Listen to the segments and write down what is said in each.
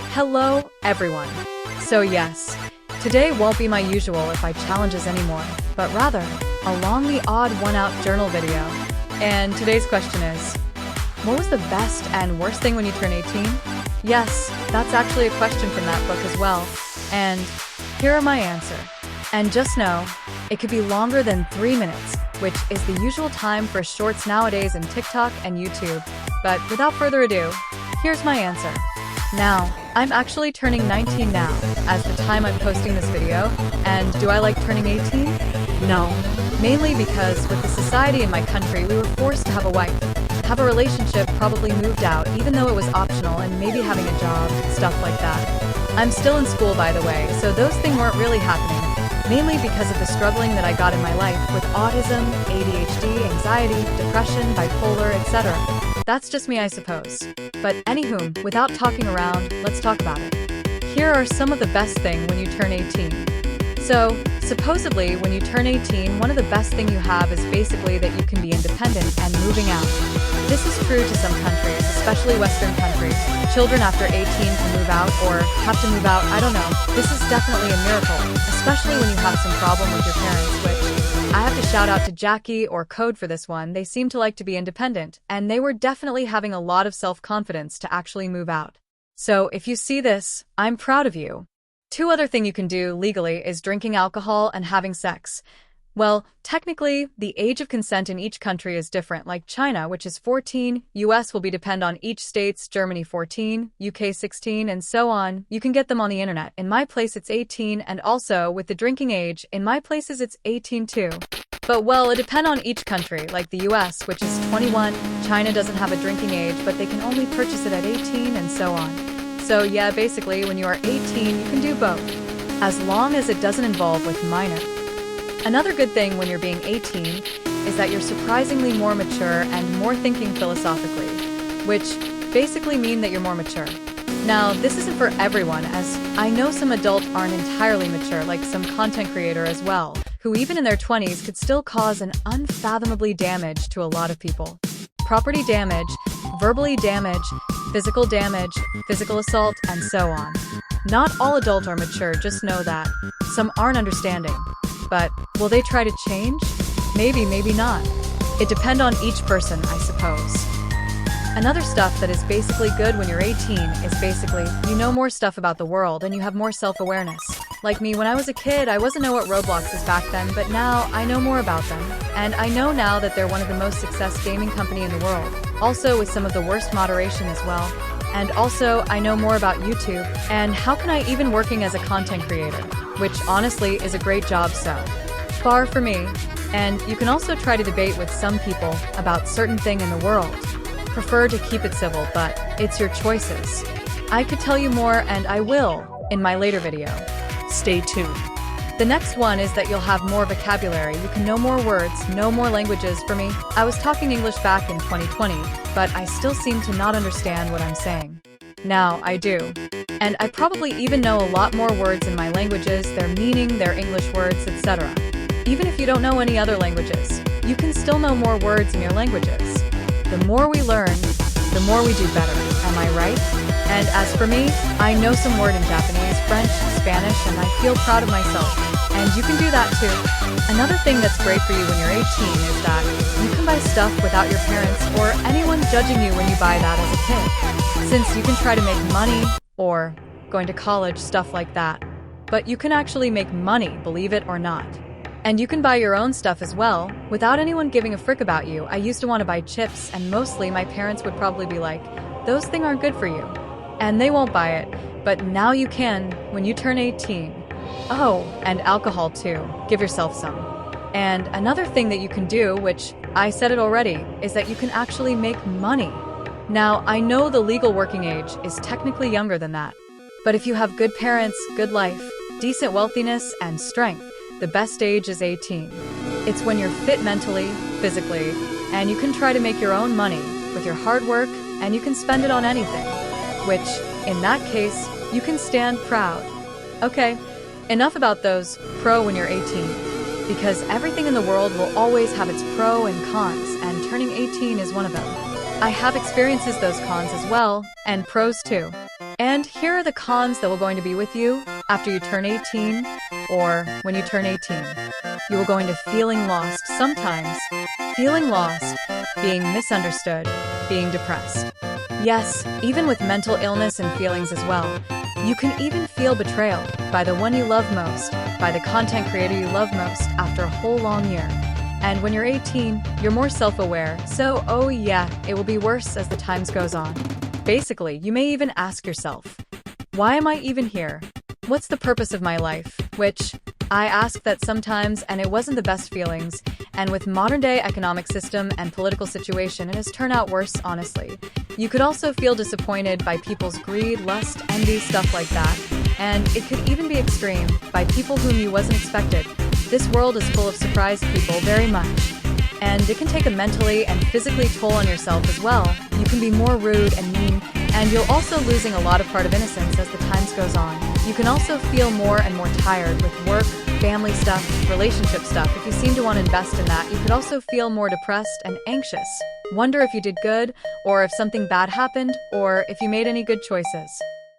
Hello, everyone. So yes, today won't be my usual if I challenges anymore, but rather, along the odd one-out journal video. And today's question is, what was the best and worst thing when you turn 18? Yes, that's actually a question from that book as well. And here are my answer. And just know, it could be longer than 3 minutes, which is the usual time for shorts nowadays in TikTok and YouTube. But without further ado, here's my answer. Now, I'm actually turning 19 now, as the time I'm posting this video, and do I like turning 18? No. Mainly because with the society in my country, we were forced to have a wife, have a relationship, probably moved out, even though it was optional, and maybe having a job, stuff like that. I'm still in school, by the way, so those things weren't really happening, mainly because of the struggling that I got in my life with autism, ADHD, anxiety, depression, bipolar, etc. That's just me, I suppose. But anywho, without talking around, let's talk about it. Here are some of the best things when you turn 18. So, supposedly, when you turn 18, one of the best things you have is basically that you can be independent and moving out. This is true to some countries, especially Western countries. Children after 18 can move out or have to move out, I don't know. This is definitely a miracle, especially when you have some problem with your parents, which I have to shout out to Jackie or Code for this one. They seem to like to be independent, and they were definitely having a lot of self-confidence to actually move out. So if you see this, I'm proud of you. Two other things you can do legally is drinking alcohol and having sex. Well, technically, the age of consent in each country is different, like China, which is 14, US will depend on each states, Germany 14, UK 16, and so on. You can get them on the internet. In my place, it's 18, and also, with the drinking age, in my places, it's 18 too. But well, it depends on each country, like the US, which is 21, China doesn't have a drinking age, but they can only purchase it at 18, and so on. So yeah, basically, when you are 18, you can do both, as long as it doesn't involve with minor. Another good thing when you're being 18 is that you're surprisingly more mature and more thinking philosophically, which basically mean that you're more mature. Now, this isn't for everyone, as I know some adults aren't entirely mature, like some content creator as well, who even in their 20s could still cause an unfathomably damage to a lot of people. Property damage, verbally damage, physical assault, and so on. Not all adults are mature, just know that. Some aren't understanding. But will they try to change? Maybe, maybe not. It depends on each person, I suppose. Another stuff that is basically good when you're 18 is basically, you know more stuff about the world and you have more self-awareness. Like me, when I was a kid, I wasn't know what Roblox is back then, but now I know more about them. And I know now that they're one of the most successful gaming company in the world. Also with some of the worst moderation as well. And also, I know more about YouTube, and how can I even working as a content creator, which honestly is a great job, so far for me. And you can also try to debate with some people about certain thing in the world. Prefer to keep it civil, but it's your choices. I could tell you more, and I will, in my later video. Stay tuned. The next one is that you'll have more vocabulary. You can know more words, know more languages. For me, I was talking English back in 2020, but I still seem to not understand what I'm saying. Now, I do. And I probably even know a lot more words in my languages, their meaning, their English words, etc. Even if you don't know any other languages, you can still know more words in your languages. The more we learn, the more we do better, am I right? And as for me, I know some word in Japanese, French, Spanish, and I feel proud of myself. And you can do that too. Another thing that's great for you when you're 18 is that you can buy stuff without your parents or anyone judging you when you buy that as a kid. Since you can try to make money, or going to college, stuff like that. But you can actually make money, believe it or not. And you can buy your own stuff as well, without anyone giving a frick about you. I used to want to buy chips, and mostly my parents would probably be like, those things aren't good for you. And they won't buy it, but now you can when you turn 18. Oh, and alcohol too. Give yourself some. And another thing that you can do, which I said it already, is that you can actually make money. Now, I know the legal working age is technically younger than that. But if you have good parents, good life, decent wealthiness, and strength, the best age is 18. It's when you're fit mentally, physically, and you can try to make your own money with your hard work, and you can spend it on anything. Which, in that case, you can stand proud. Okay, enough about those pro when you're 18. Because everything in the world will always have its pro and cons, and turning 18 is one of them. I have experiences those cons as well, and pros too. And here are the cons that will going to be with you after you turn 18 or when you turn 18. You will go into feeling lost sometimes, feeling lost, being misunderstood, being depressed. Yes, even with mental illness and feelings as well. You can even feel betrayal by the one you love most, by the content creator you love most after a whole long year. And when you're 18, you're more self-aware, so oh yeah, it will be worse as the times goes on. Basically, you may even ask yourself, why am I even here? What's the purpose of my life? Which I ask that sometimes, and it wasn't the best feelings. And with modern day economic system and political situation, it has turned out worse, honestly. You could also feel disappointed by people's greed, lust, envy, stuff like that. And it could even be extreme by people whom you wasn't expected. This world is full of surprised people very much. And it can take a mentally and physically toll on yourself as well. You can be more rude and mean, and you're also losing a lot of part of innocence as the times goes on. You can also feel more and more tired with work, family stuff, relationship stuff. If you seem to want to invest in that, you could also feel more depressed and anxious. Wonder if you did good, or if something bad happened, or if you made any good choices.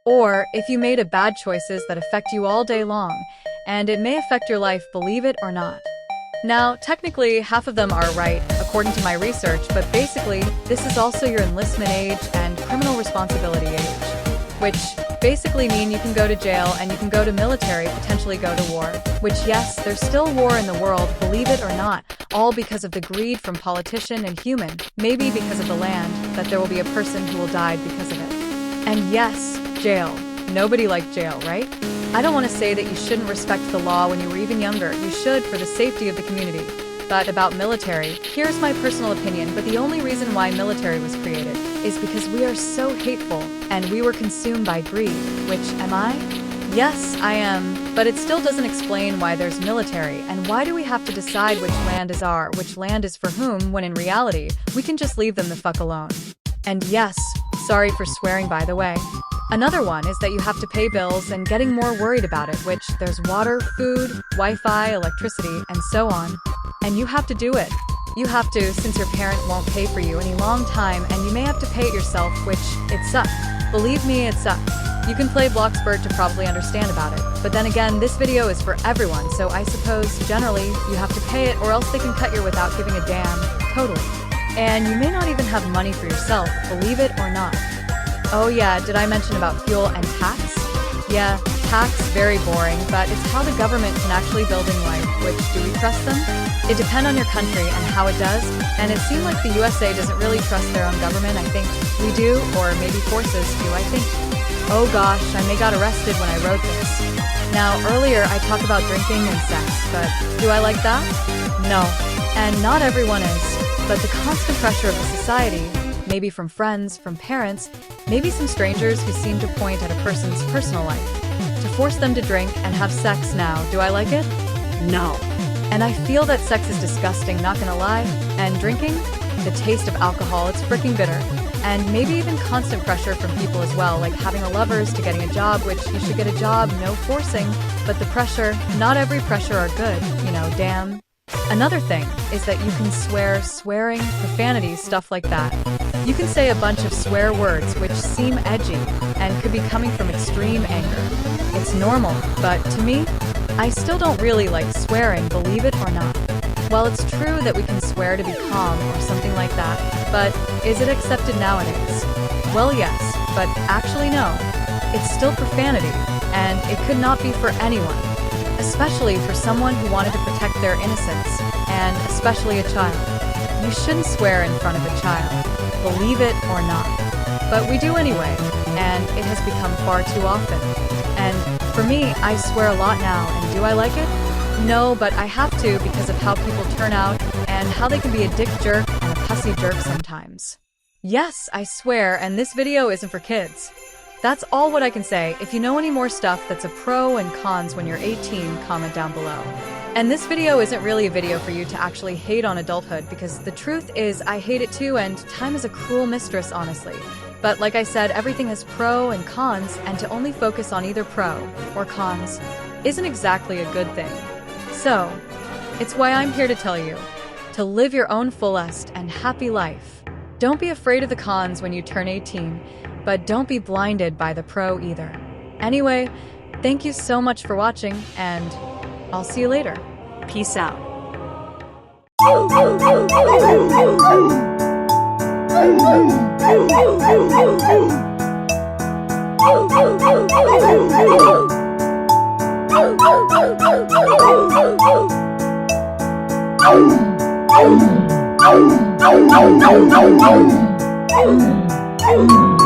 Or if you made a bad choices that affect you all day long, and it may affect your life, believe it or not. Now, technically, half of them are right, according to my research, but basically, this is also your enlistment age and criminal responsibility age, which basically mean you can go to jail and you can go to military, potentially go to war, which yes, there's still war in the world, believe it or not, all because of the greed from politician and human, maybe because of the land, that there will be a person who will die because of it. And yes, jail. Nobody liked jail, right? I don't want to say that you shouldn't respect the law when you were even younger. You should for the safety of the community. But about military, here's my personal opinion, but the only reason why military was created is because we are so hateful and we were consumed by greed, which am I? Yes, I am, but it still doesn't explain why there's military and why do we have to decide which land is our, which land is for whom, when in reality, we can just leave them the fuck alone. And yes, sorry for swearing by the way. Another one is that you have to pay bills and getting more worried about it, which there's water, food, Wi-Fi, electricity, and so on. And you have to do it. You have to, since your parent won't pay for you any long time, and you may have to pay it yourself, which it sucks. Believe me, it sucks. You can play Bloxburg to probably understand about it. But then again, this video is for everyone, so I suppose, generally, you have to pay it or else they can cut you without giving a damn. Totally. And you may not even have money for yourself, believe it or not. Oh yeah, did I mention about fuel and tax? Yeah, tax, very boring, but it's how the government can actually build in life, which do we trust them? It depends on your country and how it does, and it seemed like the USA doesn't really trust their own government. I think we do, or maybe forces do, I think. Oh gosh, I may got arrested when I wrote this. Now, earlier I talked about drinking and sex, but do I like that? No, and not everyone is, but the constant pressure of the society, maybe from friends, from parents, maybe some strangers who seem to point at a person's personal life, to force them to drink and have sex now. Do I like it? No. And I feel that sex is disgusting, not gonna lie. And drinking? The taste of alcohol, it's freaking bitter. And maybe even constant pressure from people as well, like having a lovers to getting a job, which you should get a job, no forcing. But the pressure, not every pressure are good, you know, damn. Another thing is that you can swear, swearing, profanities, stuff like that. You can say a bunch of swear words which seem edgy and could be coming from extreme anger. It's normal, but to me, I still don't really like swearing, believe it or not. Well, it's true that we can swear to be calm or something like that, but is it accepted nowadays? Well, yes, but actually no. It's still profanity, and it could not be for anyone. Especially for someone who wanted to protect their innocence, and especially a child. You shouldn't swear in front of a child, believe it or not. But we do anyway, and it has become far too often. And for me, I swear a lot now, and do I like it? No, but I have to because of how people turn out, and how they can be a dick jerk and a pussy jerk sometimes. Yes, I swear, and this video isn't for kids. That's all what I can say. If you know any more stuff that's a pro and cons when you're 18, comment down below. And this video isn't really a video for you to actually hate on adulthood, because the truth is I hate it too, and time is a cruel mistress, honestly. But like I said, everything has pro and cons, and to only focus on either pro or cons isn't exactly a good thing. So, it's why I'm here to tell you, to live your own fullest and happy life. Don't be afraid of the cons when you turn 18, but don't be blinded by the pro either. Anyway, thank you so much for watching, and I'll see you later. Peace out. Oh,